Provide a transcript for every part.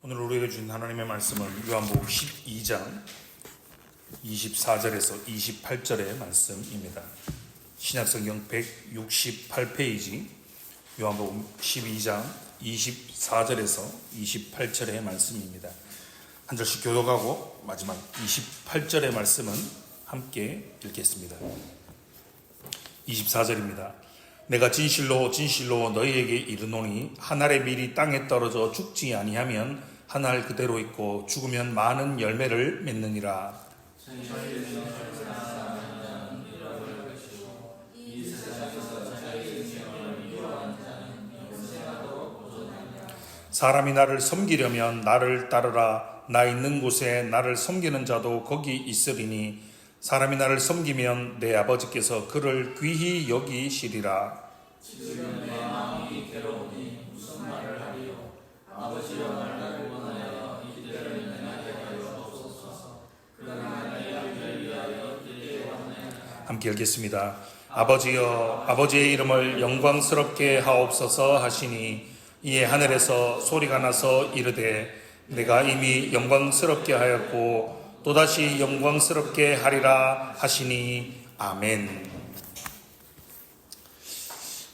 오늘 우리에게 주신 하나님의 말씀은 요한복음 12장 24절에서 28절의 말씀입니다. 신약성경 168페이지 요한복음 12장 24절에서 28절의 말씀입니다. 한 절씩 교독하고 마지막 28절의 말씀은 함께 읽겠습니다. 24절입니다. 내가 진실로 진실로 너희에게 이르노니 한 알의 밀이 땅에 떨어져 죽지 아니하면 한 알 그대로 있고 죽으면 많은 열매를 맺느니라. 사람이 나를 섬기려면 나를 따르라. 나 있는 곳에 나를 섬기는 자도 거기 있으리니 사람이 나를 섬기면 내 아버지께서 그를 귀히 여기시리라. 지금 내 마음이 괴로우니 무슨 말을 하리요. 아버지여 나를 원하여 이때를 행하게 하여 주옵소서. 그러나 내 아들을 위하여 이때 왔네. 함께 읽겠습니다. 아버지여 아버지의 이름을 영광스럽게 하옵소서 하시니 이에 하늘에서 소리가 나서 이르되 내가 이미 영광스럽게 하였고 또다시 영광스럽게 하리라 하시니 아멘.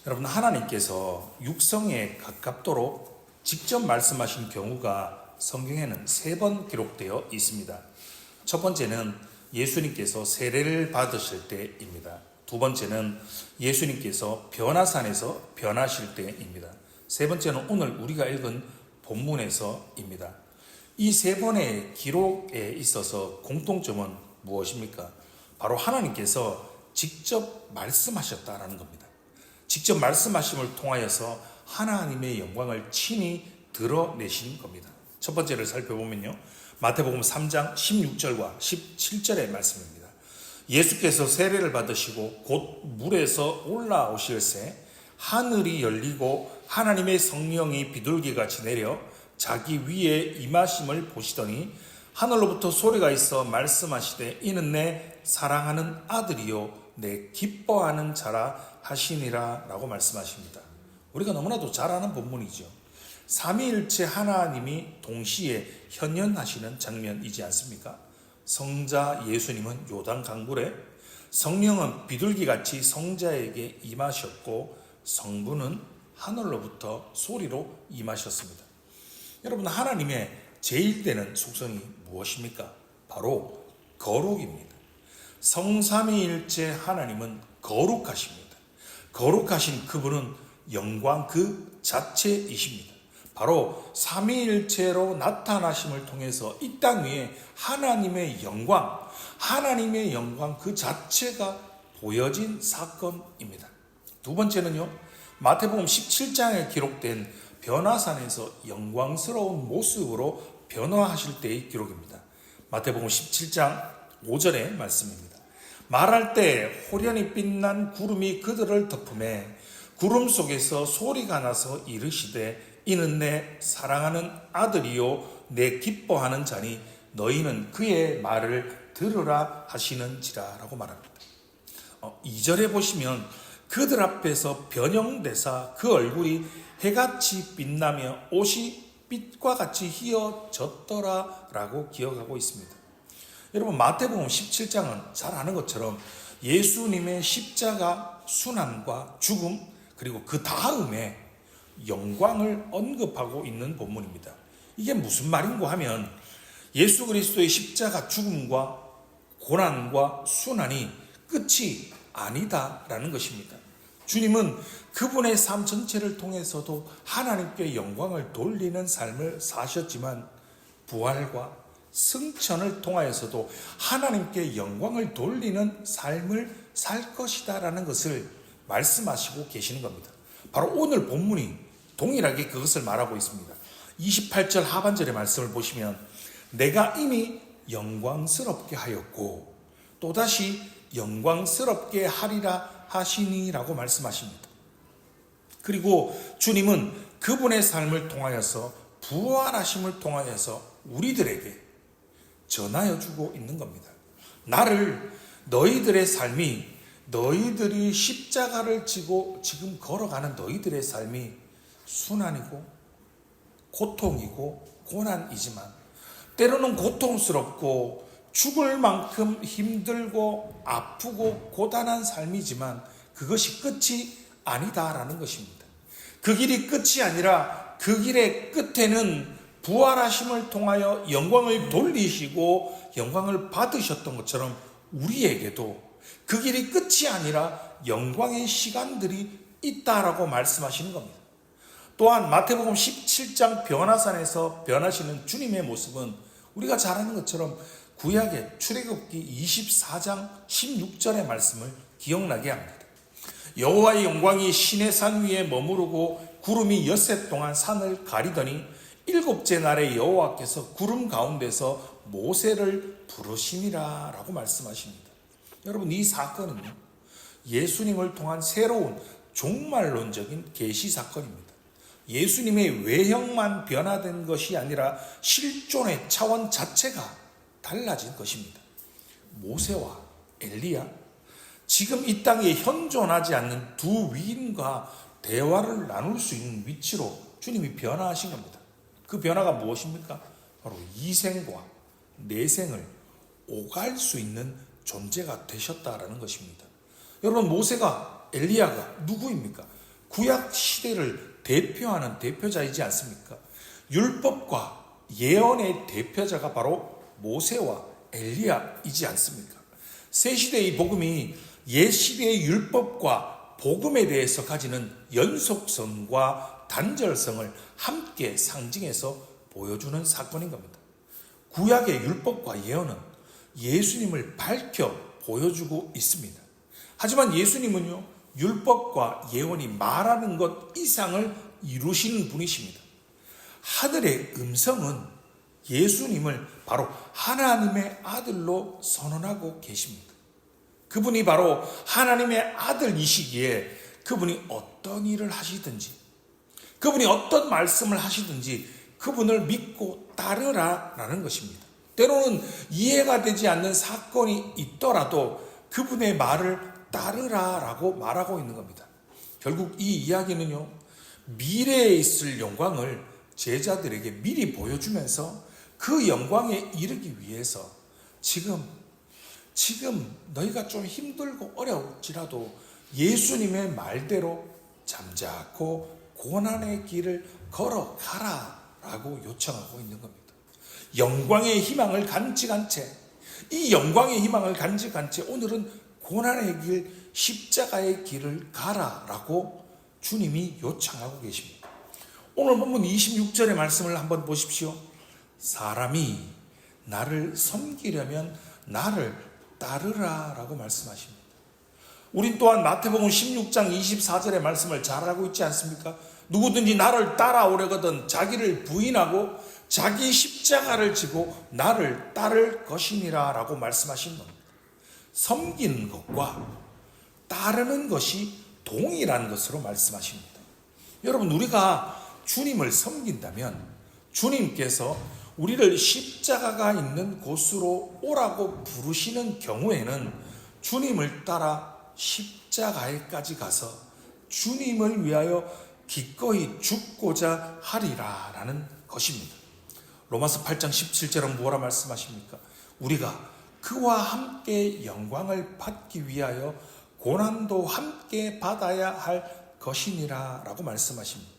여러분, 하나님께서 육성에 가깝도록 직접 말씀하신 경우가 성경에는 3번 기록되어 있습니다. 첫 번째는 예수님께서 세례를 받으실 때입니다. 두 번째는 예수님께서 변화산에서 변하실 때입니다. 세 번째는 오늘 우리가 읽은 본문에서입니다. 이 3번의 기록에 있어서 공통점은 무엇입니까? 바로 하나님께서 직접 말씀하셨다라는 겁니다. 직접 말씀하심을 통하여서 하나님의 영광을 친히 드러내신 겁니다. 첫 번째를 살펴보면요, 마태복음 3장 16절과 17절의 말씀입니다. 예수께서 세례를 받으시고 곧 물에서 올라오실새 하늘이 열리고 하나님의 성령이 비둘기같이 내려 자기 위에 임하심을 보시더니 하늘로부터 소리가 있어 말씀하시되 이는 내 사랑하는 아들이요 내 기뻐하는 자라 하시니라 라고 말씀하십니다. 우리가 너무나도 잘 아는 본문이죠. 삼위일체 하나님이 동시에 현현하시는 장면이지 않습니까? 성자 예수님은 요단 강물에, 성령은 비둘기같이 성자에게 임하셨고 성부는 하늘로부터 소리로 임하셨습니다. 여러분, 하나님의 제1되는 속성이 무엇입니까? 바로 거룩입니다. 성삼위일체 하나님은 거룩하십니다. 거룩하신 그분은 영광 그 자체이십니다. 바로 삼위일체로 나타나심을 통해서 이 땅 위에 하나님의 영광 그 자체가 보여진 사건입니다. 두 번째는요, 마태복음 17장에 기록된 변화산에서 영광스러운 모습으로 변화하실 때의 기록입니다. 마태복음 17장 5절의 말씀입니다. 말할 때 호련히 빛난 구름이 그들을 덮음에 구름 속에서 소리가 나서 이르시되 이는 내 사랑하는 아들이요 내 기뻐하는 자니 너희는 그의 말을 들으라 하시는지라 라고 말합니다. 2절에 보시면 그들 앞에서 변형되사 그 얼굴이 해같이 빛나며 옷이 빛과 같이 희어졌더라 라고 기억하고 있습니다. 여러분, 마태복음 17장은 잘 아는 것처럼 예수님의 십자가 순환과 죽음 그리고 그 다음에 영광을 언급하고 있는 본문입니다. 이게 무슨 말인고 하면 예수 그리스도의 십자가 죽음과 고난과 순환이 끝이 아니다라는 것입니다. 주님은 그분의 삶 전체를 통해서도 하나님께 영광을 돌리는 삶을 사셨지만 부활과 승천을 통하여서도 하나님께 영광을 돌리는 삶을 살 것이다라는 것을 말씀하시고 계시는 겁니다. 바로 오늘 본문이 동일하게 그것을 말하고 있습니다. 28절 하반절의 말씀을 보시면 내가 이미 영광스럽게 하였고 또다시 영광스럽게 하리라 하시니라고 말씀하십니다. 그리고 주님은 그분의 삶을 통하여서 부활하심을 통하여서 우리들에게 전하여 주고 있는 겁니다. 나를, 너희들의 삶이, 너희들이 십자가를 지고 지금 걸어가는 너희들의 삶이 순환이고 고통이고 고난이지만 때로는 고통스럽고 죽을 만큼 힘들고 아프고 고단한 삶이지만 그것이 끝이 아니다라는 것입니다. 그 길이 끝이 아니라 그 길의 끝에는 부활하심을 통하여 영광을 돌리시고 영광을 받으셨던 것처럼 우리에게도 그 길이 끝이 아니라 영광의 시간들이 있다라고 말씀하시는 겁니다. 또한 마태복음 17장 변화산에서 변하시는 주님의 모습은 우리가 잘 아는 것처럼 구약의 출애굽기 24장 16절의 말씀을 기억나게 합니다. 여호와의 영광이 시내산 위에 머무르고 구름이 엿새 동안 산을 가리더니 일곱째 날에 여호와께서 구름 가운데서 모세를 부르심이라 라고 말씀하십니다. 여러분, 이 사건은요, 예수님을 통한 새로운 종말론적인 계시 사건입니다. 예수님의 외형만 변화된 것이 아니라 실존의 차원 자체가 달라진 것입니다. 모세와 엘리야, 지금 이 땅에 현존하지 않는 두 위인과 대화를 나눌 수 있는 위치로 주님이 변화하신 겁니다. 그 변화가 무엇입니까? 바로 이생과 내생을 오갈 수 있는 존재가 되셨다라는 것입니다. 여러분, 모세가 엘리야가 누구입니까? 구약 시대를 대표하는 대표자이지 않습니까? 율법과 예언의 대표자가 바로 모세와 엘리야이지 않습니까? 새 시대의 복음이 옛 시대의 율법과 복음에 대해서 가지는 연속성과 단절성을 함께 상징해서 보여주는 사건인 겁니다. 구약의 율법과 예언은 예수님을 밝혀 보여주고 있습니다. 하지만 예수님은요, 율법과 예언이 말하는 것 이상을 이루시는 분이십니다. 하늘의 음성은 예수님을 바로 하나님의 아들로 선언하고 계십니다. 그분이 바로 하나님의 아들이시기에 그분이 어떤 일을 하시든지, 그분이 어떤 말씀을 하시든지 그분을 믿고 따르라라는 것입니다. 때로는 이해가 되지 않는 사건이 있더라도 그분의 말을 따르라라고 말하고 있는 겁니다. 결국 이 이야기는요, 미래에 있을 영광을 제자들에게 미리 보여주면서 그 영광에 이르기 위해서 지금 너희가 좀 힘들고 어려울지라도 예수님의 말대로 잠자코 고난의 길을 걸어가라라고 요청하고 있는 겁니다. 영광의 희망을 간직한 채, 이 영광의 희망을 간직한 채 오늘은 고난의 길, 십자가의 길을 가라라고 주님이 요청하고 계십니다. 오늘 본문 26절의 말씀을 한번 보십시오. 사람이 나를 섬기려면 나를 따르라라고 말씀하십니다. 우린 또한 마태복음 16장 24절의 말씀을 잘 알고 있지 않습니까? 누구든지 나를 따라오려거든 자기를 부인하고 자기 십자가를 지고 나를 따를 것이니라 라고 말씀하신 겁니다. 섬기는 것과 따르는 것이 동일한 것으로 말씀하십니다. 여러분, 우리가 주님을 섬긴다면 주님께서 우리를 십자가가 있는 곳으로 오라고 부르시는 경우에는 주님을 따라 십자가에까지 가서 주님을 위하여 기꺼이 죽고자 하리라라는 것입니다. 로마서 8장 17절은 뭐라 말씀하십니까? 우리가 그와 함께 영광을 받기 위하여 고난도 함께 받아야 할 것이니라 라고 말씀하십니다.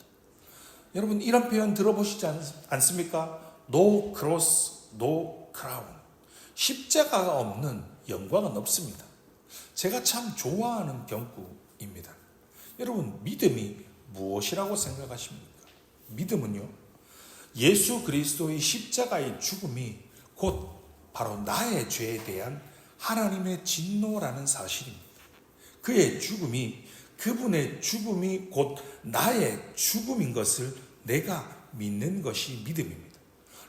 여러분, 이런 표현 들어보시지 않습니까? No cross, no crown. 십자가가 없는 영광은 없습니다. 제가 참 좋아하는 경구입니다. 여러분, 믿음이 무엇이라고 생각하십니까? 믿음은요, 예수 그리스도의 십자가의 죽음이 곧 바로 나의 죄에 대한 하나님의 진노라는 사실입니다. 그의 죽음이, 그분의 죽음이 곧 나의 죽음인 것을 내가 믿는 것이 믿음입니다.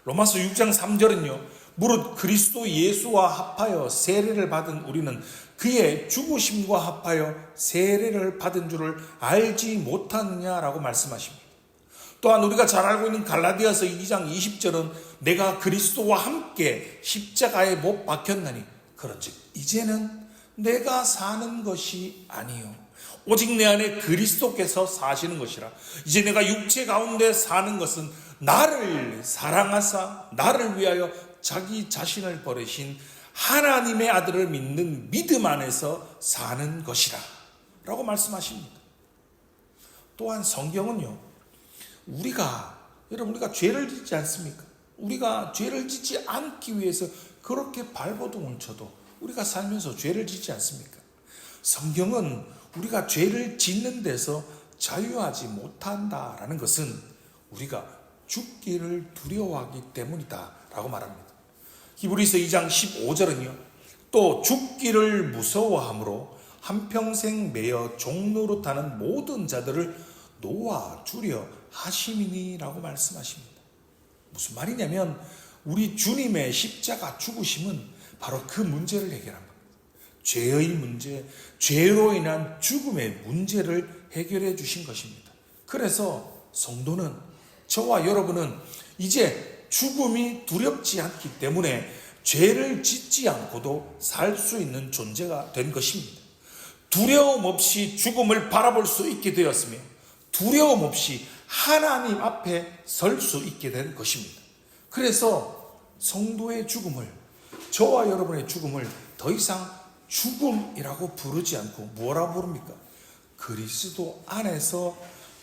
로마서 6장 3절은요, 무릇 그리스도 예수와 합하여 세례를 받은 우리는 그의 죽으심과 합하여 세례를 받은 줄을 알지 못하느냐라고 말씀하십니다. 또한 우리가 잘 알고 있는 갈라디아서 2장 20절은 내가 그리스도와 함께 십자가에 못 박혔나니 그런즉 이제는 내가 사는 것이 아니요 오직 내 안에 그리스도께서 사시는 것이라. 이제 내가 육체 가운데 사는 것은 나를 사랑하사 나를 위하여 자기 자신을 버리신 하나님의 아들을 믿는 믿음 안에서 사는 것이라 라고 말씀하십니다. 또한 성경은요, 여러분 우리가 죄를 짓지 않습니까? 우리가 죄를 짓지 않기 위해서 그렇게 발버둥을 쳐도 우리가 살면서 죄를 짓지 않습니까? 성경은 우리가 죄를 짓는 데서 자유하지 못한다라는 것은 우리가 죽기를 두려워하기 때문이다 라고 말합니다. 히브리서 2장 15절은요, 또 죽기를 무서워함으로 한평생 매여 종로로 타는 모든 자들을 놓아주려 하심이니 라고 말씀하십니다. 무슨 말이냐면 우리 주님의 십자가 죽으심은 바로 그 문제를 해결한 겁니다. 죄의 문제, 죄로 인한 죽음의 문제를 해결해 주신 것입니다. 그래서 성도는, 저와 여러분은 이제 죽음이 두렵지 않기 때문에 죄를 짓지 않고도 살 수 있는 존재가 된 것입니다. 두려움 없이 죽음을 바라볼 수 있게 되었으며 두려움 없이 하나님 앞에 설 수 있게 된 것입니다. 그래서 성도의 죽음을, 저와 여러분의 죽음을 더 이상 죽음이라고 부르지 않고 뭐라 부릅니까? 그리스도 안에서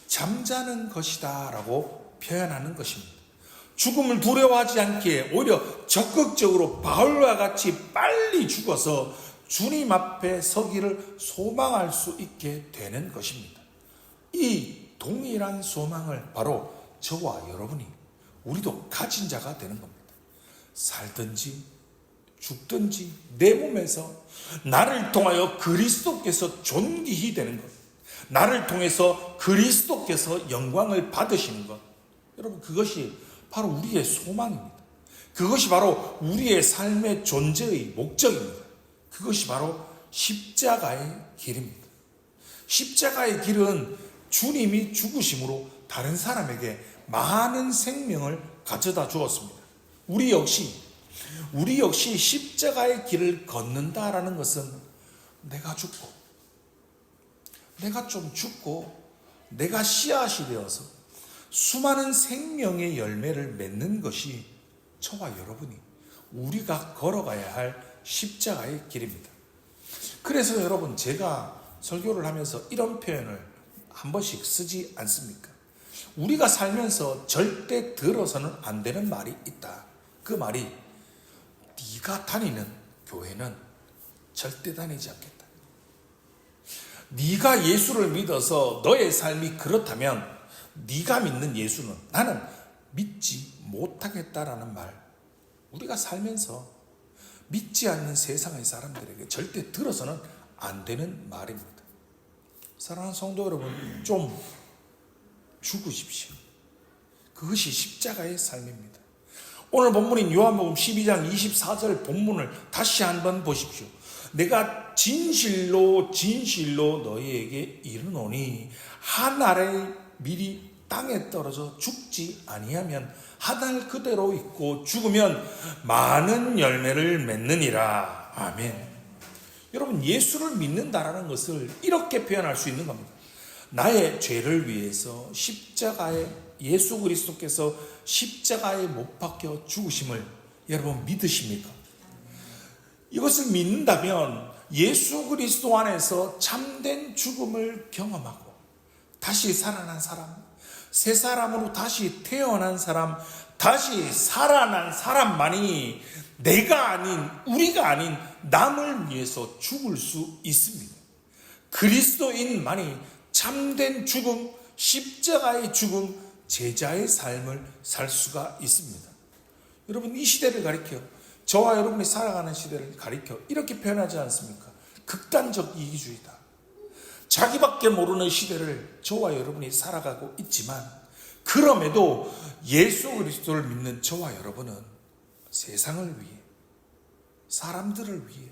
잠자는 것이다 라고 표현하는 것입니다. 죽음을 두려워하지 않게 오히려 적극적으로 바울과 같이 빨리 죽어서 주님 앞에 서기를 소망할 수 있게 되는 것입니다. 이 동일한 소망을 바로 저와 여러분이, 우리도 가진 자가 되는 겁니다. 살든지 죽든지 내 몸에서 나를 통하여 그리스도께서 존귀히 되는 것, 나를 통해서 그리스도께서 영광을 받으시는 것, 여러분 그것이 바로 우리의 소망입니다. 그것이 바로 우리의 삶의 존재의 목적입니다. 그것이 바로 십자가의 길입니다. 십자가의 길은 주님이 죽으심으로 다른 사람에게 많은 생명을 가져다 주었습니다. 우리 역시 십자가의 길을 걷는다라는 것은 내가 좀 죽고 내가 씨앗이 되어서 수많은 생명의 열매를 맺는 것이 저와 여러분이 우리가 걸어가야 할 십자가의 길입니다. 그래서 여러분, 제가 설교를 하면서 이런 표현을 한 번씩 쓰지 않습니까? 우리가 살면서 절대 들어서는 안 되는 말이 있다. 그 말이, 네가 다니는 교회는 절대 다니지 않겠다. 네가 예수를 믿어서 너의 삶이 그렇다면 네가 믿는 예수는 나는 믿지 못하겠다라는 말, 우리가 살면서 믿지 않는 세상의 사람들에게 절대 들어서는 안 되는 말입니다. 사랑하는 성도 여러분, 좀 죽으십시오. 그것이 십자가의 삶입니다. 오늘 본문인 요한복음 12장 24절 본문을 다시 한번 보십시오. 내가 진실로 너희에게 이르노니 한 알의 밀이 땅에 떨어져 죽지 아니하면 한 알 그대로 있고 죽으면 많은 열매를 맺느니라. 아멘. 여러분, 예수를 믿는다라는 것을 이렇게 표현할 수 있는 겁니다. 나의 죄를 위해서 예수 그리스도께서 십자가에 못 박혀 죽으심을 여러분 믿으십니까? 이것을 믿는다면 예수 그리스도 안에서 참된 죽음을 경험하고 다시 살아난 사람, 새 사람으로 다시 태어난 사람, 다시 살아난 사람만이 내가 아닌, 우리가 아닌 남을 위해서 죽을 수 있습니다. 그리스도인만이 참된 죽음, 십자가의 죽음, 제자의 삶을 살 수가 있습니다. 여러분, 이 시대를 가리켜, 저와 여러분이 살아가는 시대를 가리켜 이렇게 표현하지 않습니까? 극단적 이기주의다. 자기밖에 모르는 시대를 저와 여러분이 살아가고 있지만, 그럼에도 예수 그리스도를 믿는 저와 여러분은 세상을 위해, 사람들을 위해,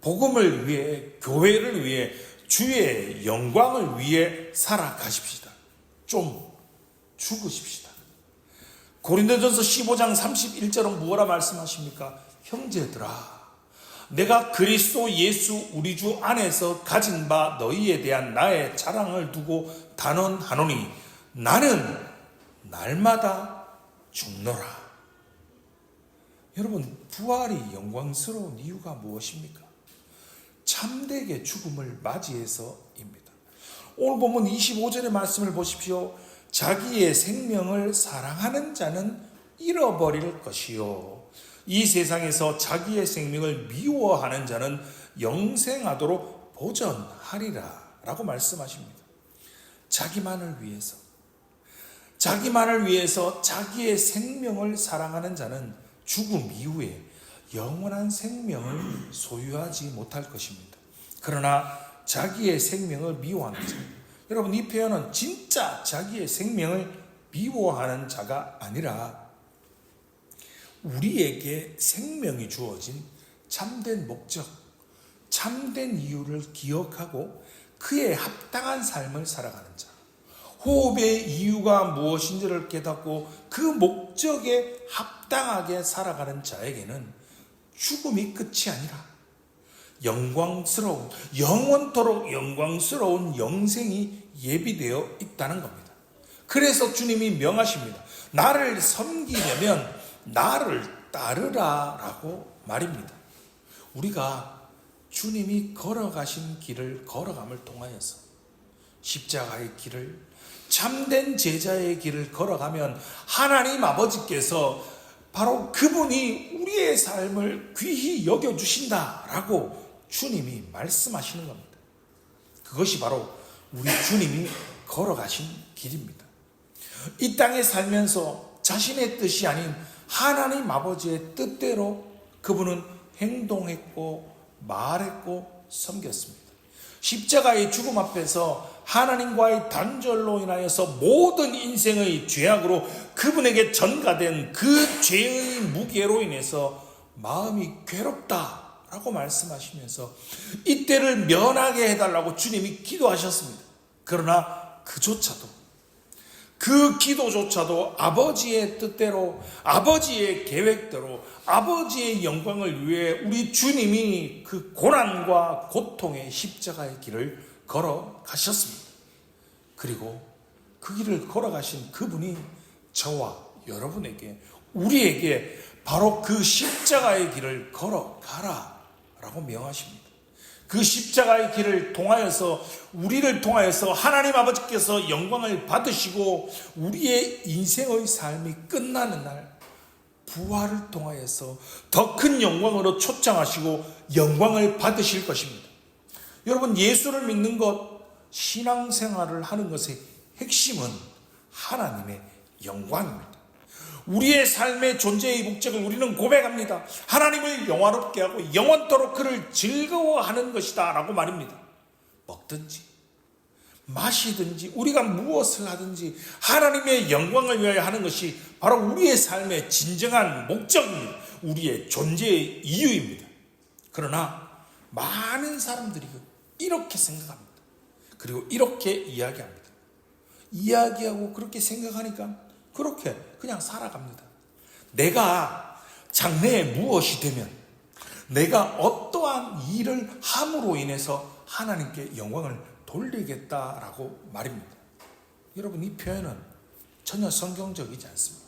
복음을 위해, 교회를 위해, 주의 영광을 위해 살아가십시다. 좀 죽으십시다. 고린도전서 15장 31절은 무엇라 말씀하십니까? 형제들아, 내가 그리스도 예수 우리 주 안에서 가진 바 너희에 대한 나의 자랑을 두고 단언하노니 나는 날마다 죽노라. 여러분, 부활이 영광스러운 이유가 무엇입니까? 참되게 죽음을 맞이해서입니다. 오늘 본문 25절의 말씀을 보십시오. 자기의 생명을 사랑하는 자는 잃어버릴 것이요, 이 세상에서 자기의 생명을 미워하는 자는 영생하도록 보전하리라 라고 말씀하십니다. 자기만을 위해서 자기의 생명을 사랑하는 자는 죽음 이후에 영원한 생명을 소유하지 못할 것입니다. 그러나 자기의 생명을 미워하는 자, 여러분, 이 표현은 진짜 자기의 생명을 미워하는 자가 아니라 우리에게 생명이 주어진 참된 목적, 참된 이유를 기억하고 그에 합당한 삶을 살아가는 자, 호흡의 이유가 무엇인지를 깨닫고 그 목적에 합당하게 살아가는 자에게는 죽음이 끝이 아니라 영원토록 영광스러운 영생이 예비되어 있다는 겁니다. 그래서 주님이 명하십니다. 나를 섬기려면 나를 따르라 라고 말입니다. 우리가 주님이 걸어가신 길을 걸어감을 통하여서 십자가의 길을, 참된 제자의 길을 걸어가면 하나님 아버지께서 바로 그분이 우리의 삶을 귀히 여겨주신다라고 주님이 말씀하시는 겁니다. 그것이 바로 우리 주님이 걸어가신 길입니다. 이 땅에 살면서 자신의 뜻이 아닌 하나님 아버지의 뜻대로 그분은 행동했고 말했고 섬겼습니다. 십자가의 죽음 앞에서 하나님과의 단절로 인하여서 모든 인생의 죄악으로 그분에게 전가된 그 죄의 무게로 인해서 마음이 괴롭다라고 말씀하시면서 이때를 면하게 해달라고 주님이 기도하셨습니다. 그러나 그 기도조차도 아버지의 뜻대로, 아버지의 계획대로, 아버지의 영광을 위해 우리 주님이 그 고난과 고통의 십자가의 길을 걸어가셨습니다. 그리고 그 길을 걸어가신 그분이 저와 여러분에게, 우리에게 바로 그 십자가의 길을 걸어가라 라고 명하십니다. 그 십자가의 길을 통하여서, 우리를 통하여서 하나님 아버지께서 영광을 받으시고 우리의 인생의 삶이 끝나는 날 부활을 통하여서 더 큰 영광으로 초청하시고 영광을 받으실 것입니다. 여러분, 예수를 믿는 것, 신앙생활을 하는 것의 핵심은 하나님의 영광입니다. 우리의 삶의 존재의 목적을 우리는 고백합니다. 하나님을 영화롭게 하고 영원토록 그를 즐거워하는 것이다 라고 말입니다. 먹든지 마시든지 우리가 무엇을 하든지 하나님의 영광을 위하여 하는 것이 바로 우리의 삶의 진정한 목적입니다. 우리의 존재의 이유입니다. 그러나 많은 사람들이 이렇게 생각합니다. 그리고 이렇게 이야기합니다. 이야기하고 그렇게 생각하니까 그렇게 그냥 살아갑니다. 내가 장래에 무엇이 되면, 내가 어떠한 일을 함으로 인해서 하나님께 영광을 돌리겠다라고 말입니다. 여러분, 이 표현은 전혀 성경적이지 않습니다.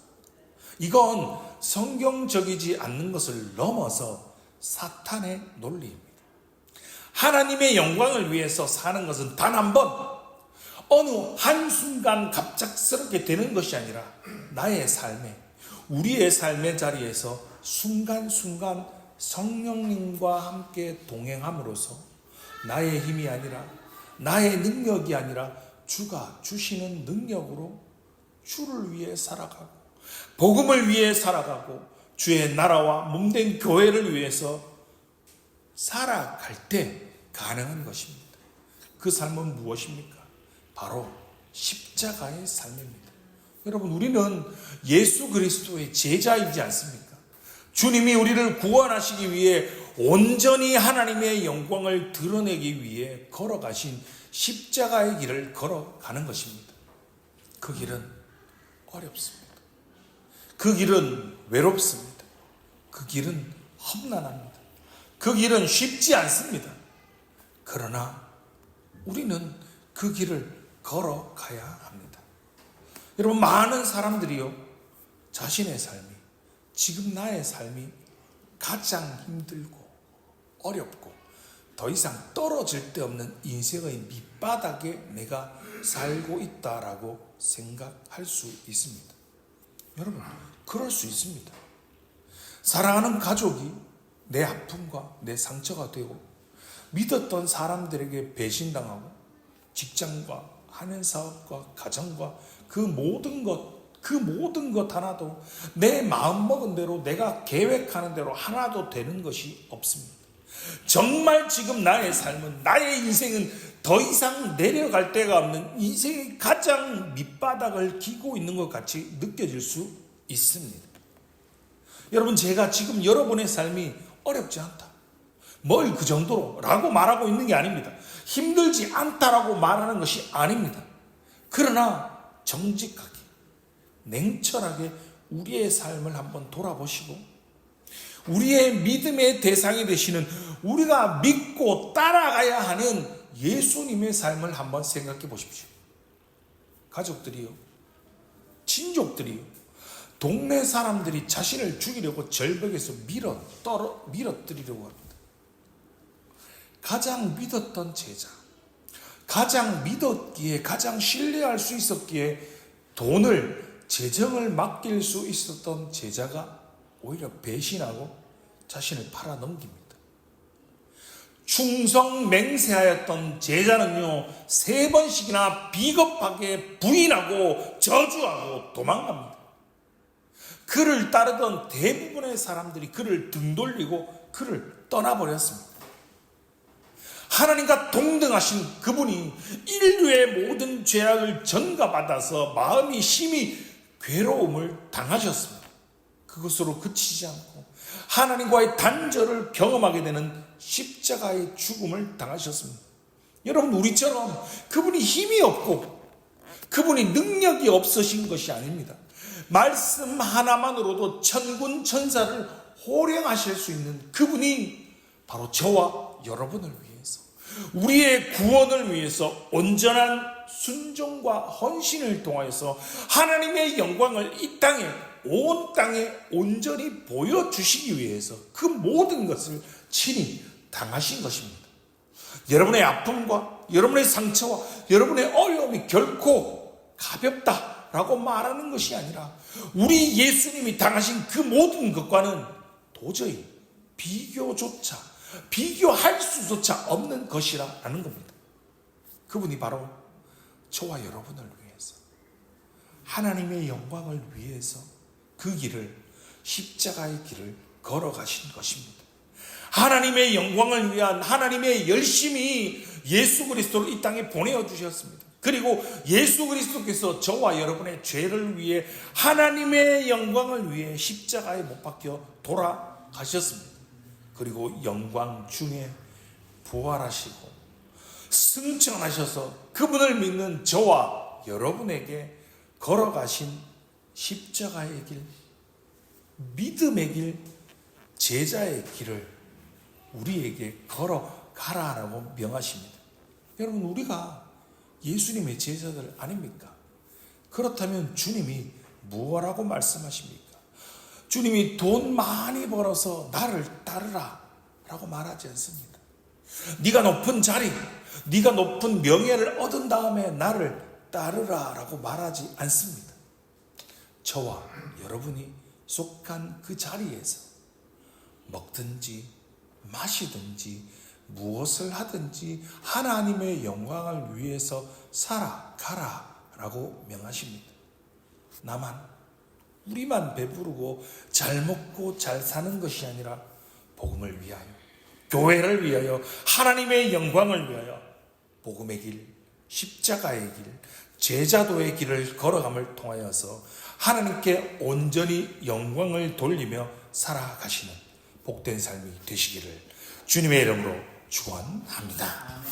이건 성경적이지 않는 것을 넘어서 사탄의 논리입니다. 하나님의 영광을 위해서 사는 것은 단 한 번, 어느 한순간 갑작스럽게 되는 것이 아니라 나의 삶에, 우리의 삶의 자리에서 순간순간 성령님과 함께 동행함으로써 나의 힘이 아니라, 나의 능력이 아니라 주가 주시는 능력으로 주를 위해 살아가고 복음을 위해 살아가고 주의 나라와 몸된 교회를 위해서 살아갈 때 가능한 것입니다. 그 삶은 무엇입니까? 바로 십자가의 삶입니다. 여러분, 우리는 예수 그리스도의 제자이지 않습니까? 주님이 우리를 구원하시기 위해 온전히 하나님의 영광을 드러내기 위해 걸어가신 십자가의 길을 걸어가는 것입니다. 그 길은 어렵습니다. 그 길은 외롭습니다. 그 길은 험난합니다. 그 길은 쉽지 않습니다. 그러나 우리는 그 길을 걸어가야 합니다. 여러분, 많은 사람들이요, 자신의 삶이, 지금 나의 삶이 가장 힘들고 어렵고 더 이상 떨어질 데 없는 인생의 밑바닥에 내가 살고 있다라고 생각할 수 있습니다. 여러분, 그럴 수 있습니다. 사랑하는 가족이 내 아픔과 내 상처가 되고, 믿었던 사람들에게 배신당하고, 직장과 하는 사업과 가정과 그 모든 것 하나도 내 마음먹은 대로, 내가 계획하는 대로 하나도 되는 것이 없습니다. 정말 지금 나의 삶은, 나의 인생은 더 이상 내려갈 데가 없는 인생의 가장 밑바닥을 기고 있는 것 같이 느껴질 수 있습니다. 여러분, 제가 지금 여러분의 삶이 어렵지 않다, 뭘 그 정도로 라고 말하고 있는 게 아닙니다. 힘들지 않다라고 말하는 것이 아닙니다. 그러나 정직하게, 냉철하게 우리의 삶을 한번 돌아보시고, 우리의 믿음의 대상이 되시는, 우리가 믿고 따라가야 하는 예수님의 삶을 한번 생각해 보십시오. 가족들이요, 친족들이요, 동네 사람들이 자신을 죽이려고 절벽에서 밀어뜨리려고 합니다. 가장 믿었던 제자, 가장 믿었기에, 가장 신뢰할 수 있었기에 돈을, 재정을 맡길 수 있었던 제자가 오히려 배신하고 자신을 팔아넘깁니다. 충성 맹세하였던 제자는요, 3번씩이나 비겁하게 부인하고 저주하고 도망갑니다. 그를 따르던 대부분의 사람들이 그를 등 돌리고 그를 떠나버렸습니다. 하나님과 동등하신 그분이 인류의 모든 죄악을 전가받아서 마음이 심히 괴로움을 당하셨습니다. 그것으로 그치지 않고 하나님과의 단절을 경험하게 되는 십자가의 죽음을 당하셨습니다. 여러분, 우리처럼 그분이 힘이 없고 그분이 능력이 없으신 것이 아닙니다. 말씀 하나만으로도 천군 천사를 호령하실 수 있는 그분이 바로 저와 여러분을 위해서, 우리의 구원을 위해서 온전한 순종과 헌신을 통하여서 하나님의 영광을 이 땅에, 온 땅에 온전히 보여주시기 위해서 그 모든 것을 친히 당하신 것입니다. 여러분의 아픔과 여러분의 상처와 여러분의 어려움이 결코 가볍다라고 말하는 것이 아니라, 우리 예수님이 당하신 그 모든 것과는 도저히 비교할 수조차 없는 것이라는 겁니다. 그분이 바로 저와 여러분을 위해서, 하나님의 영광을 위해서 그 길을, 십자가의 길을 걸어가신 것입니다. 하나님의 영광을 위한 하나님의 열심이 예수 그리스도를 이 땅에 보내어 주셨습니다. 그리고 예수 그리스도께서 저와 여러분의 죄를 위해, 하나님의 영광을 위해 십자가에 못 박혀 돌아가셨습니다. 그리고 영광 중에 부활하시고 승천하셔서 그분을 믿는 저와 여러분에게 걸어가신 십자가의 길, 믿음의 길, 제자의 길을 우리에게 걸어가라라고 명하십니다. 여러분, 우리가 예수님의 제자들 아닙니까? 그렇다면 주님이 무엇라고 말씀하십니까? 주님이 돈 많이 벌어서 나를 따르라 라고 말하지 않습니다. 네가 높은 자리, 네가 높은 명예를 얻은 다음에 나를 따르라 라고 말하지 않습니다. 저와 여러분이 속한 그 자리에서 먹든지 마시든지 무엇을 하든지 하나님의 영광을 위해서 살아가라 라고 명하십니다. 우리만 배부르고 잘 먹고 잘 사는 것이 아니라 복음을 위하여, 교회를 위하여, 하나님의 영광을 위하여 복음의 길, 십자가의 길, 제자도의 길을 걸어감을 통하여서 하나님께 온전히 영광을 돌리며 살아가시는 복된 삶이 되시기를 주님의 이름으로 축원합니다.